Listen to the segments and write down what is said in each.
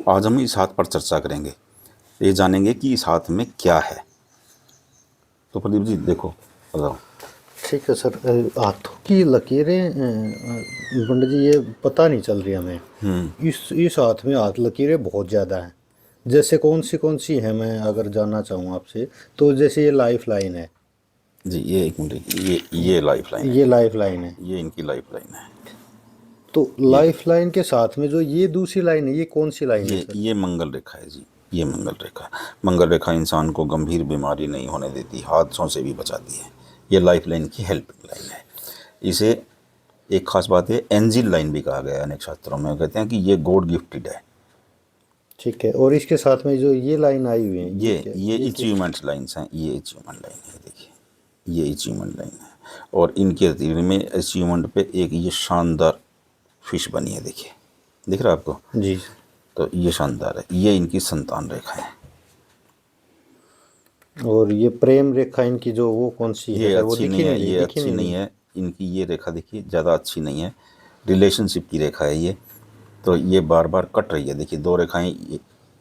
आज हम इस हाथ पर चर्चा करेंगे, ये जानेंगे कि इस हाथ में क्या है। तो प्रदीप जी देखो, बताओ। ठीक है सर। हाथों की लकीरें पंडित जी ये पता नहीं चल रही हमें। इस हाथ में हाथ लकीरें बहुत ज़्यादा हैं। जैसे कौन सी हैं, मैं अगर जानना चाहूँ आपसे, तो जैसे ये लाइफ लाइन है। जी ये एक मिनट, ये लाइफ लाइन है, ये लाइफ लाइन है। ये इनकी लाइफ लाइन है। तो ये लाइफ लाइन के साथ में जो ये दूसरी लाइन है, ये कौन सी लाइन है सर? ये मंगल रेखा है जी। ये मंगल रेखा, मंगल रेखा इंसान को गंभीर बीमारी नहीं होने देती, हादसों से भी बचाती है। ये लाइफ लाइन की हेल्पिंग लाइन है। इसे एक खास बात है, एंजिल लाइन भी कहा गया है अनेक शास्त्रों में। कहते हैं कि ये गॉड गिफ्टेड है। ठीक है। और इसके साथ में जो ये लाइन आई हुई है, ये क्या, ये ये किस? अचीवमेंट लाइन्स हैं। ये अचीवमेंट लाइन है, देखिए ये अचीवमेंट लाइन है। और इनके तीर में अचीवमेंट पे एक ये शानदार फिश बनी है, देखिए, दिख रहा है आपको? जी। तो ये शानदार है, ये इनकी संतान रेखा है। और ये प्रेम रेखा इनकी जो, वो कौन सी है ये सर? वो अच्छी नहीं दिखी नहीं है, रही, ये दिखी अच्छी नहीं नहीं रही। है। इनकी ये रेखा देखिए, ज़्यादा अच्छी नहीं है। रिलेशनशिप की रेखा है ये। तो ये बार बार कट रही है, देखिए दो रेखाएं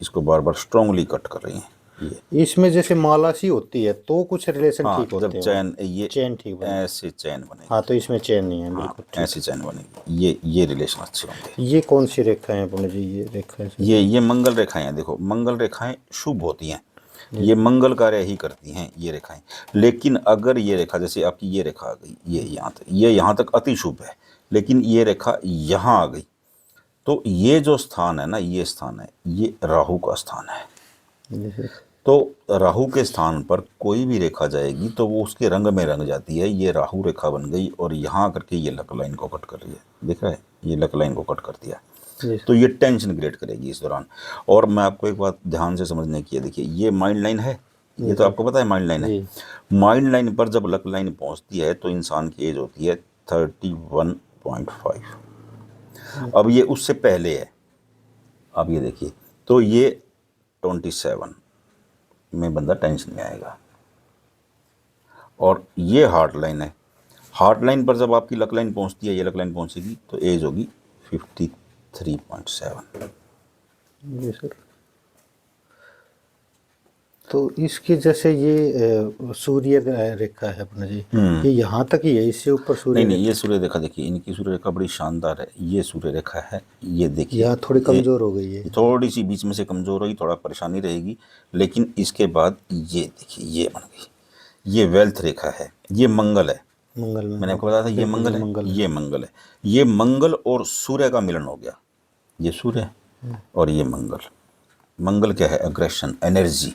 इसको बार बार स्ट्रांगली कट कर रही हैं ये। इसमें जैसे माला सी होती है तो कुछ रिलेशन हाँ, ठीक जब होते हैं, वो चैन ये चेन ठीक बने। ऐसे चैन हाँ, बनेगी। तो इसमें चेन नहीं है, हाँ, बिल्कुल ठीक ऐसी चैन बनेगी, ये रिलेशन अच्छे होंगे। है। ये कौन सी रेखा है पंडित जी, ये रेखा है सर? ये मंगल रेखाएं हैं। देखो, मंगल रेखाएं शुभ होती हैं, जी। ये मंगल कार्य ही करती हैं ये रेखाएं। लेकिन अगर ये रेखा, जैसे आपकी ये रेखा आ गई, ये यहाँ तक अति शुभ है, लेकिन ये रेखा यहाँ आ गई, तो ये जो स्थान है ना, ये स्थान है, ये राहु का स्थान है। जी सर। तो राहु के स्थान पर कोई भी रेखा जाएगी तो वो उसके रंग में रंग जाती है। ये राहु रेखा बन गई और यहाँ करके ये लक लाइन को कट कर रही है, दिख रहा है? ये लक लाइन को कट कर दिया। जी तो ये टेंशन क्रिएट करेगी इस दौरान। और मैं आपको एक बात ध्यान से समझने की है, देखिए ये माइंड लाइन है, ये तो सर। आपको पता है माइंड लाइन है। जी। माइंड लाइन पर जब लक लाइन पहुंचती है तो इंसान की एज होती है 31.5। अब ये उससे पहले है, अब ये देखिए, तो ये 27 में बंदा टेंशन में आएगा। और ये हार्ट लाइन है, हार्ट लाइन पर जब आपकी लक लाइन पहुंचती है, ये लक लाइन पहुंचेगी तो एज होगी 53.7। जी सर। तो इसकी जैसे ये सूर्य रेखा है अपना जी, ये यहाँ तक ही है, इससे ऊपर सूर्य नहीं नहीं, रेखा? ये सूर्य रेखा देखिए, इनकी सूर्य रेखा बड़ी शानदार है। ये सूर्य रेखा है, ये देखिए, यहाँ थोड़ी कमजोर हो गई है। ये थोड़ी सी बीच में से कमजोर होगी, थोड़ा परेशानी रहेगी। लेकिन इसके बाद ये देखिए, ये बन गई, ये वेल्थ रेखा है, ये मंगल है। मंगल में, मैंने हाँ, आपको बताया था ये बिल्कुल मंगल ये है, मंगल है। ये मंगल है। ये मंगल और सूर्य का मिलन हो गया, ये सूर्य और ये मंगल। मंगल क्या है? Aggression, energy.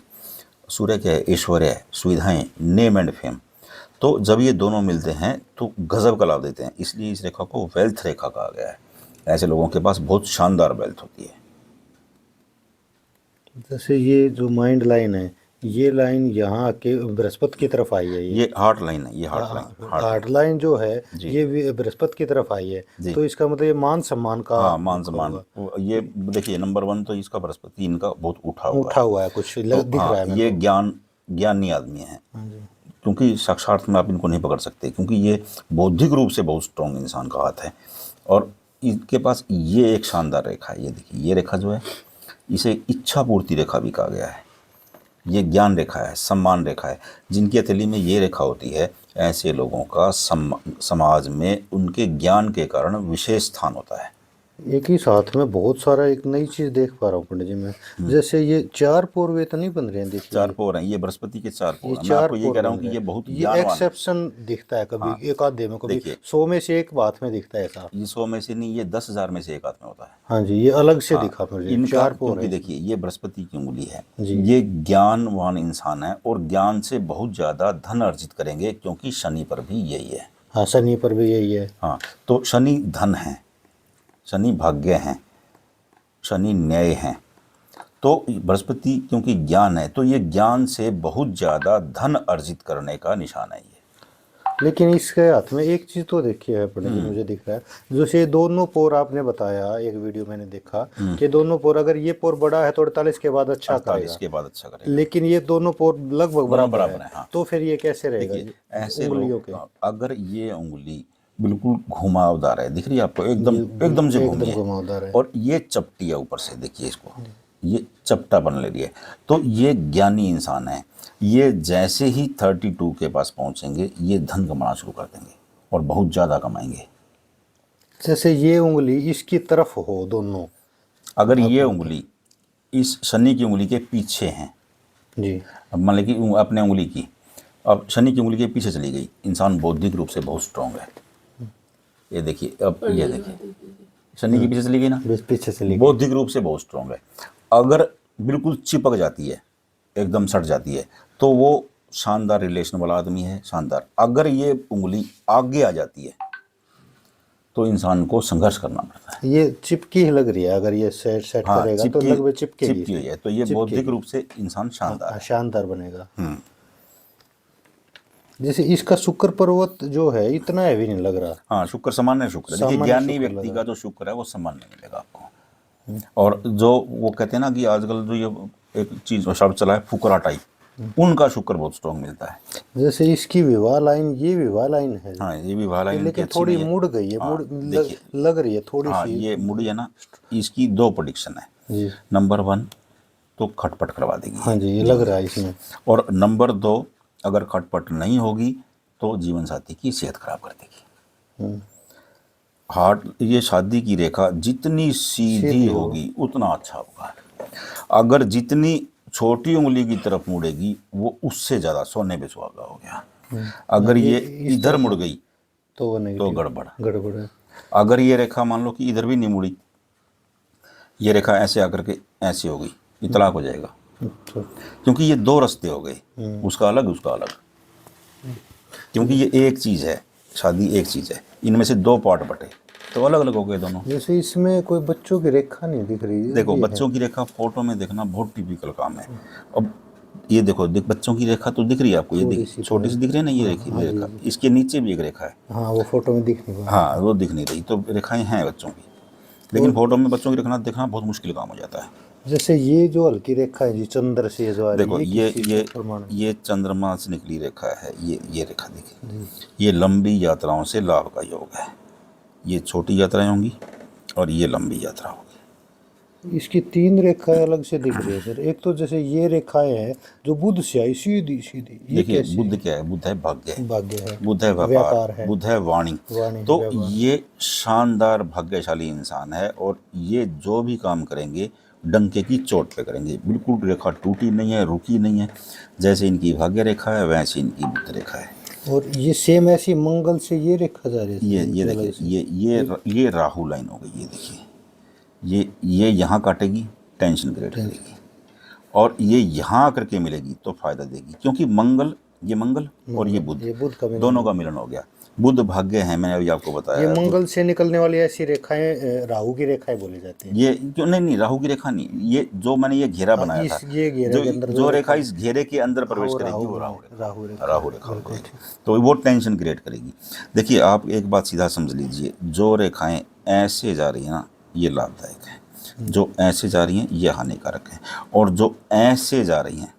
सूर्य क्या है? ऐश्वर्य, सुविधाएं, नेम एंड फेम। तो जब ये दोनों मिलते हैं तो गजब का लाभ देते हैं, इसलिए इस रेखा को वेल्थ रेखा कहा गया है। ऐसे लोगों के पास बहुत शानदार वेल्थ होती है। जैसे ये जो माइंड लाइन है, ये लाइन यहाँ के बृहस्पति की तरफ आई है। ये हार्ट लाइन है, ये heart line, heart hard line जो है, जी ये बृहस्पति की तरफ आई है। जी। तो इसका मतलब ये मान सम्मान का हाँ, मान होगा, सम्मान। ये देखिए, नंबर 1 तो इसका बृहस्पति इनका बहुत उठा हुआ उठा है। हुआ है, कुछ तो दिख हाँ, रहा है मेरे ये को। ज्ञानी आदमी हैं, हाँ जी। क्योंकि साक्षात में आप इनको नहीं पकड़ सकते, क्योंकि ये बौद्धिक रूप से बहुत स्ट्रॉन्ग इंसान का हाथ है। और इनके पास ये एक शानदार रेखा है, ये देखिए, ये रेखा जो है, इसे इच्छा पूर्ति रेखा भी कहा गया है। ये ज्ञान रेखा है, सम्मान रेखा है। जिनकी हथेली में ये रेखा होती है, ऐसे लोगों का समाज में उनके ज्ञान के कारण विशेष स्थान होता है। एक ही साथ में बहुत सारा, एक नई चीज देख पा रहा हूँ पंडित जी मैं। जैसे ये चार पोर तो नहीं बन रहे हैं, देखिए 4 पोर हैं, ये बृहस्पति के 4 ये पोर हैं। मैं चार आपको ये पोर कह रहा बन हूँ कि रहे ये हैं। बहुत ये ज्ञानवान है। एक्सेप्शन दिखता है कभी हाँ, एक आधे में, कभी देखिए, 100 में से एक बात में दिखता है ऐसा। ये 100 में से नहीं, ये 10,000 में से एक आदमी होता है। हाँ जी, ये अलग से हाँ, दिखा मुझे, इनका, चार पोर क्योंकि है देखिए ये बृहस्पति की उंगली है, जी। ये ज्ञानवान इंसान है और ज्ञान से बहुत ज़्यादा धन अर्जित करेंगे, क्योंकि शनि पर भी यही है। हाँ, शनि पर भी यही है। हाँ, तो शनि धन है, शनि भाग्य हैं, शनि न्याय हैं। तो बृहस्पति क्योंकि ज्ञान है, तो ये ज्ञान से बहुत ज़्यादा धन अर्जित करने का निशान है ये। लेकिन इसके हाथ में एक चीज तो देखी है पंडित जी, मुझे दिख रहा है जैसे दोनों पोर आपने बताया, एक वीडियो मैंने देखा कि दोनों पोर, अगर ये पोर बड़ा है तो 48 के बाद अच्छा 48 करेगा, के बाद अच्छा करेगा। लेकिन ये दोनों पोर लगभग दोनों बराबर बराबर है। हैं, हाँ। तो फिर ये कैसे रहेगा देखिए, ऐसे उंगलियों लोग, के? अगर ये उंगली बिल्कुल घुमावदार है, दिख रही है आपको, एकदम एकदम से घूमी है। घुमावदार है। और ये चपटी है ऊपर से, देखिए इसको, ये चपटा बन ले रही है। तो ये ज्ञानी इंसान है। ये जैसे ही 32 के पास पहुंचेंगे ये धन कमाना शुरू कर देंगे और बहुत ज़्यादा कमाएंगे। जैसे ये उंगली इसकी तरफ हो दोनों, अगर ये उंगली इस शनि की उंगली के पीछे है, जी अब मान लीजिए कि अपने उंगली की, अब शनि की उंगली के पीछे चली गई, इंसान बौद्धिक रूप से बहुत स्ट्रांग है। ये देखिए, अब ये देखिए शनि के पीछे चली गई ना, पीछे से लेके बौद्धिक रूप से बहुत स्ट्रांग है। अगर बिल्कुल चिपक जाती है, एकदम सट जाती है, तो वो शानदार रिलेशन वाला आदमी है, शानदार। अगर ये उंगली आगे आ जाती है तो इंसान को संघर्ष करना पड़ता है। ये चिपकी ही लग रही है, अगर ये सेट हाँ, करेगा तो लगभग चिपकेगी, चिपकी हुई है, तो ये बौद्धिक रूप से इंसान शानदार है। शानदार बनेगा। जैसे इसका शुक्र पर्वत जो है इतना हैवी नहीं लग रहा। हाँ, शुक्र सामान्य शुक्र है। देखिए, सामान्य ज्ञानी शुक्र व्यक्ति लगा। का जो शुक्र है वो सामान्य मिलेगा आपको। और जो वो कहते हैं ना कि आजकल जो ये एक चीज शब्द चला है फुकरा टाइप, उनका शुक्र बहुत स्ट्रांग मिलता है। जैसे इसकी विवाह लाइन, ये विवाह लाइन है, हाँ, ये भी वाला इनकी लेकिन अच्छी थोड़ी भी है। मुड़ गई है, हाँ, मुड़ देखिए। लग रही है थोड़ी हाँ, सी। ये मुड़ी है ना, इसकी 2 प्रेडिक्शन है। जी नंबर 1 तो खटपट करवा देगी। हाँ जी, ये लग रहा है इसमें। और नंबर 2, अगर खटपट नहीं होगी तो जीवन साथी की सेहत खराब कर देगी। हार्ट, ये शादी की रेखा जितनी सीधी होगी उतना अच्छा होगा। अगर जितनी छोटी उंगली की तरफ मुड़ेगी वो उससे ज्यादा सोने पे सुहागा हो गया। अगर ये इधर मुड़ गई तो वो तो गड़बड़ है। अगर ये रेखा मान लो कि इधर भी नहीं मुड़ी, ये रेखा ऐसे आकर के ऐसे हो गई, ये तलाक हो जाएगा। तो क्योंकि ये 2 रास्ते हो गए, उसका अलग उसका अलग। क्योंकि ये एक चीज़ है, शादी एक चीज़ है, इनमें से 2 पार्ट बटे तो अलग अलग हो गए दोनों। जैसे इसमें कोई बच्चों की रेखा नहीं दिख रही है। देखो, बच्चों की रेखा फोटो में देखना बहुत टिपिकल काम है। अब ये देखो, बच्चों की रेखा तो दिख रही है आपको, ये देखिए छोटी सी दिख रही है ना, ये रेखा, इसके नीचे भी एक रेखा है। हाँ, वो फोटो में दिख नहीं रहा। हाँ, वो दिख नहीं रही, तो रेखाएं हैं बच्चों की, लेकिन फोटो में बच्चों की रेखा देखना बहुत मुश्किल काम हो जाता है। जैसे ये जो हल्की रेखा है जी, चंद्र से जो आ रही है, देखो, किस चीज़ का प्रमाण है? ये चंद्रमा से निकली रेखा है। ये रेखा देखिए, ये लंबी यात्राओं से लाभ का योग है। ये छोटी यात्राएं होंगी और ये लंबी यात्रा होगी। इसकी 3 रेखाएं अलग से दिख रही है सर। एक तो जैसे ये रेखाएं हैं जो बुध से आई सीधी सीधी, ये देखिए, कैसी बुध क्या है? बुध है भाग्य, भाग्य है, बुध है व्यापार व्यापार, है, बुध है वाणी। वाणी, तो व्यापार। ये शानदार भाग्यशाली इंसान है और ये जो भी काम करेंगे डंके की चोट पे करेंगे। बिल्कुल रेखा टूटी नहीं है, रुकी नहीं है। जैसे इनकी भाग्य रेखा है वैसे इनकी बुध रेखा है। और ये सेम ऐसी मंगल से ये रेखा जा रही है। ये देखिए, ये राहु लाइन हो गई। ये देखिए, ये यहाँ काटेगी, टेंशन क्रिएट करेगी, और ये यहाँ आकर के मिलेगी तो फायदा देगी। क्योंकि मंगल, ये मंगल और ये बुध दोनों का मिलन हो गया। बुध भाग्य है, मैंने अभी आपको बताया। ये मंगल से निकलने वाली ऐसी रेखाएं राहु की रेखाएं बोली जाती हैं। ये क्यों नहीं, राहु की रेखा नहीं, ये जो मैंने ये घेरा बनाया था, ये घेरे के अंदर जो रेखा इस घेरे के अंदर प्रवेश करेगी वो राहु रेखा होगी। तो वो टेंशन क्रिएट करेगी। देखिए, आप एक बात सीधा समझ लीजिए, जो रेखाएं ऐसे जा रही है ना ये लाभदायक है, जो ऐसे जा रही हैं ये हानिकारक है, और जो ऐसे जा रही हैं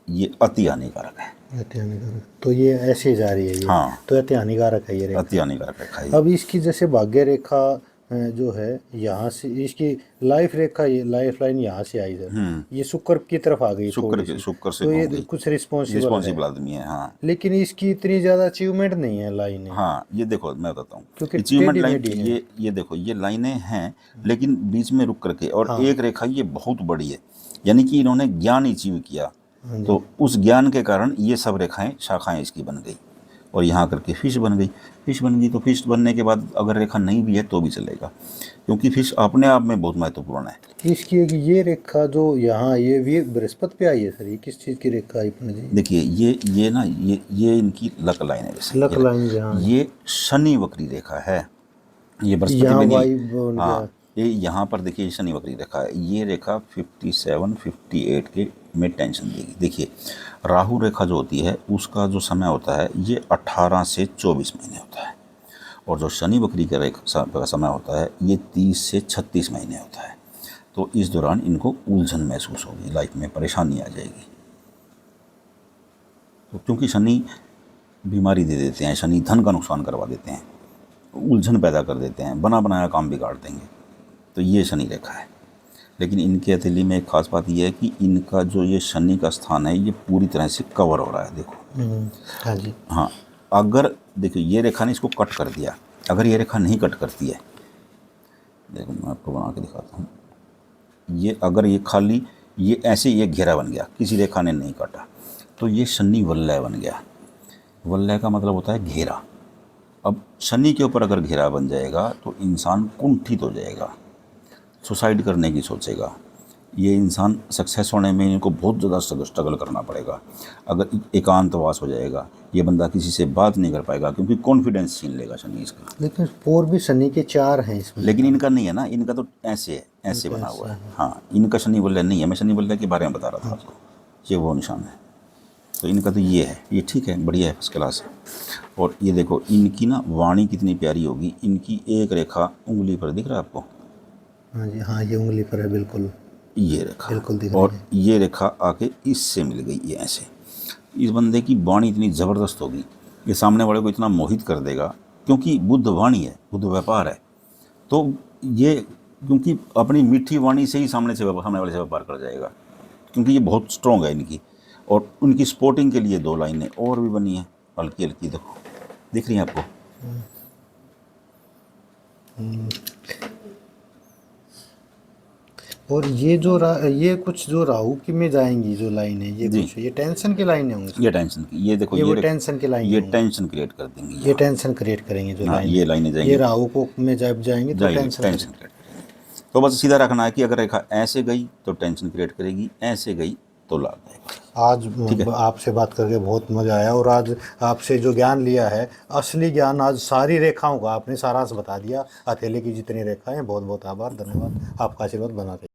ये अति हानिकारक है। अति हानिकारक, तो ये ऐसे जा रही है ये। हाँ, तो अति हानिकारक है ये रेखा। अति हानिकारक रेखा है। अब इसकी जैसे भाग्य रेखा जो है यहाँ से, इसकी लाइफ रेखा, ये लाइफ लाइन यहाँ से आई सर, ये शुक्र की तरफ आ गई, शुक्र से तो ये कुछ रिस्पॉन्सिबल आदमी है। हाँ, लेकिन इसकी इतनी ज्यादा अचीवमेंट नहीं है लाइन। हाँ, ये देखो मैं बताता हूँ, क्योंकि अचीवमेंट लाइन, ये देखो, ये लाइनें हैं लेकिन बीच में रुक करके, और एक रेखा ये बहुत बड़ी है, यानी कि इन्होंने ज्ञान अचीव किया, तो उस ज्ञान के कारण ये सब रेखाएं, शाखाएं इसकी बन गई, और यहाँ करके फिश बन गई। फिश बन गई तो फिश बनने के बाद अगर रेखा नहीं भी है तो भी चलेगा, क्योंकि फिश अपने आप में बहुत महत्वपूर्ण है। इसकी एक ये रेखा जो यहाँ ये बृहस्पति पे आई है सर, ये किस चीज़ की रेखा आई अपने जी? देखिए, ये ना, ये इनकी लक लाइन है। जैसे लक लाइन जहाँ ये शनि वक्री रेखा है, ये बृहस्पति में नहीं। हाँ, ये यहाँ पर देखिए शनि वक्री रेखा है। ये रेखा 57-58 के में टेंशन देगी। देखिए, राहु रेखा जो होती है उसका जो समय होता है ये 18 से 24 महीने होता है, और जो शनि वक्री का रेखा समय होता है ये 30 से 36 महीने होता है। तो इस दौरान इनको उलझन महसूस होगी, लाइफ में परेशानी आ जाएगी। तो क्योंकि शनि बीमारी दे देते हैं, शनि धन का नुकसान करवा देते हैं, उलझन पैदा कर देते हैं, बना बनाया काम बिगाड़ देंगे। तो ये शनि रेखा है। लेकिन इनके हथेली में एक खास बात यह है कि इनका जो ये शनि का स्थान है ये पूरी तरह से कवर हो रहा है। देखो हाँ जी, हाँ, अगर देखो ये रेखा ने इसको कट कर दिया, अगर ये रेखा नहीं कट करती है, देखो मैं आपको बना के दिखाता हूँ, ये अगर ये खाली ये ऐसे ये घेरा बन गया, किसी रेखा ने नहीं काटा, तो ये शनि वलय बन गया। वलय का मतलब होता है घेरा। अब शनि के ऊपर अगर घेरा बन जाएगा तो इंसान कुंठित हो जाएगा, सुसाइड करने की सोचेगा। ये इंसान सक्सेस होने में इनको बहुत ज़्यादा स्ट्रगल करना पड़ेगा। अगर एकांतवास हो जाएगा, ये बंदा किसी से बात नहीं कर पाएगा क्योंकि कॉन्फिडेंस छीन लेगा शनि इसका। लेकिन पोर भी शनि के 4 हैं इसमें। लेकिन इनका नहीं है ना, इनका तो ऐसे है, ऐसे बना हुआ है। हाँ, इनका शनि वलय नहीं है। मैं शनि वलय के बारे में बता रहा था आपको, ये वो निशान है। तो इनका तो ये है, ये ठीक है, बढ़िया है, फर्स्ट क्लास है। और ये देखो इनकी ना वाणी कितनी प्यारी होगी। इनकी एक रेखा उंगली पर दिख रहा है आपको? हाँ जी, हाँ ये उंगली पर है, बिल्कुल ये रेखा बिल्कुल दिख रही और है। ये रेखा आके इससे मिल गई, ये ऐसे। इस बंदे की वाणी इतनी ज़बरदस्त होगी, ये सामने वाले को इतना मोहित कर देगा, क्योंकि बुद्ध वाणी है, बुद्ध व्यापार है। तो ये क्योंकि अपनी मीठी वाणी से ही सामने वाले से व्यापार कर जाएगा, क्योंकि ये बहुत स्ट्रॉन्ग है इनकी। और उनकी स्पोर्टिंग के लिए 2 लाइनें और भी बनी हैं, हल्की हल्की, देखो दिख रही हैं आपको? और ये जो ये कुछ जो राहु की में जाएंगी जो लाइन है, ये कुछ ये टेंशन की लाइन होंगी। ये टेंशन की, ये देखो, ये वो रे- टेंशन की लाइन ये होंगी। टेंशन क्रिएट कर देंगी। ये टेंशन क्रिएट करेंगे जो हाँ, लाइन, ये लाइनें जाएंगी, ये राहु को में जब जाएंगे तो टेंशन टेंशन क्रिएट करेगी। तो बस सीधा रखना है कि अगर रेखा ऐसे गई तो टेंशन क्रिएट करेगी, ऐसे गई तो लाभ देगा। आज आपसे बात करके बहुत मज़ा आया, और आज आपसे जो ज्ञान लिया है, असली ज्ञान, आज सारी रेखाओं का आपने सारांश बता दिया, हथेली की जितनी रेखाएं। बहुत बहुत आभार, धन्यवाद, आपका आशीर्वाद बना रहे।